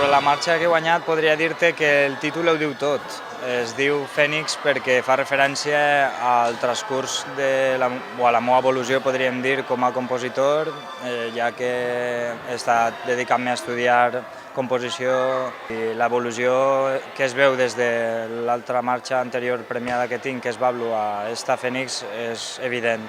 Però la marxa que he guanyat podria dir-te que el títol ho diu tot. Es diu Fènix perquè fa referència al transcurs o a la meva evolució, podríem dir, com a compositor, ja que he estat dedicant-me a estudiar composició i l'evolució que es veu des de l'altra marxa anterior premiada que tinc, que és Bablo, a esta Fènix, és evident.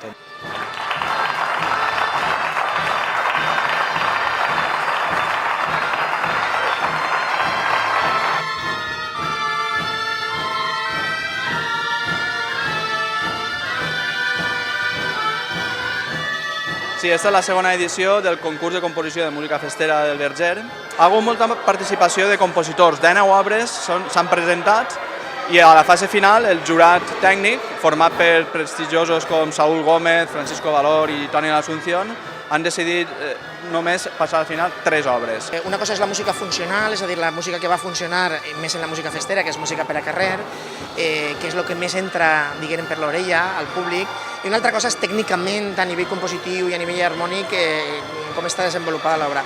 Sí, aquesta és la segona edició del concurs de composició de música festera del Verger. Ha hagut molta participació de compositors, 19 obres s'han presentat i a la fase final el jurat tècnic, format per prestigiosos com Saúl Gómez, Francisco Valor i Toni L'Asunción, han decidit només passar al final 3 obres. Una cosa és la música funcional, és a dir, la música que va funcionar més en la música festera, que és música per a carrer, que és el que més entra, diguem, per l'orella al públic, i una altra cosa és tècnicament, a nivell compositiu i a nivell harmònic, com està desenvolupada l'obra.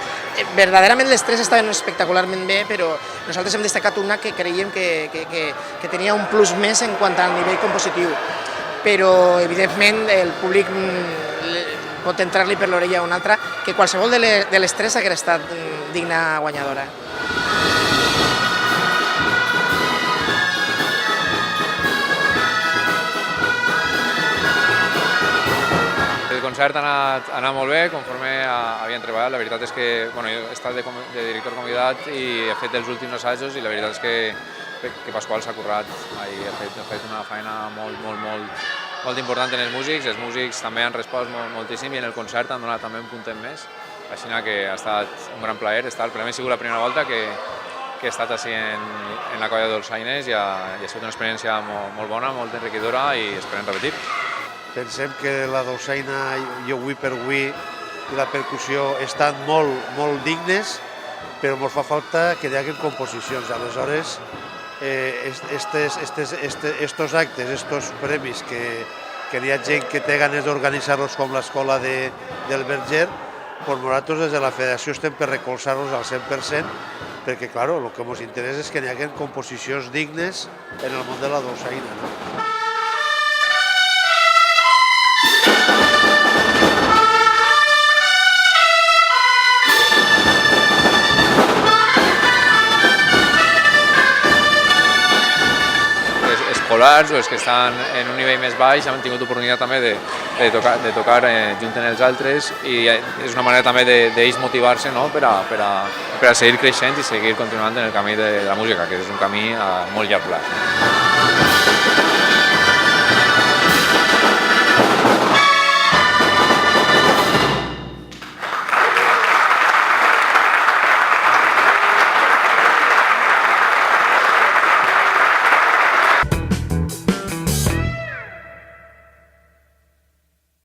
Verdaderament les 3 estaven espectacularment bé, però nosaltres hem destacat una que creiem que tenia un plus més en quant al nivell compositiu, però evidentment el públic pot entrar-li per l'orella a una altra, que qualsevol de les 3 hagués estat digna guanyadora. El concert ha anat molt bé, conforme havien treballat. La veritat és que jo he estat de director convidat i he fet els últims assajos i la veritat és que Pasqual s'ha currat i ha fet una feina molt important en els músics també han respost moltíssim i en el concert han donat també un puntet més, així que ha estat un gran plaer estar. Per a mi ha sigut la primera volta que he estat així en la colla dolçainers i ha sigut una experiència molt bona, molt enriquidora i esperem repetir. Pensem que la dolçaina i avui per avui i la percussió estan molt dignes, però ens fa falta que hi hagi composicions. Aleshores, estos actes, estos premis que hi ha gent que té ganes d'organitzar-los com l'escola del Verger, doncs nosaltres des de la federació estem per recolzar-los al 100%, perquè, clar, el que ens interessa és que hi hagi composicions dignes en el món de la dolçaina, no? Escolars o els que estan en un nivell més baix han tingut oportunitat també de tocar junt amb els altres i és una manera també d'ells motivar-se per a seguir creixent i seguir continuant en el camí de la música, que és un camí a molt llarg plaç.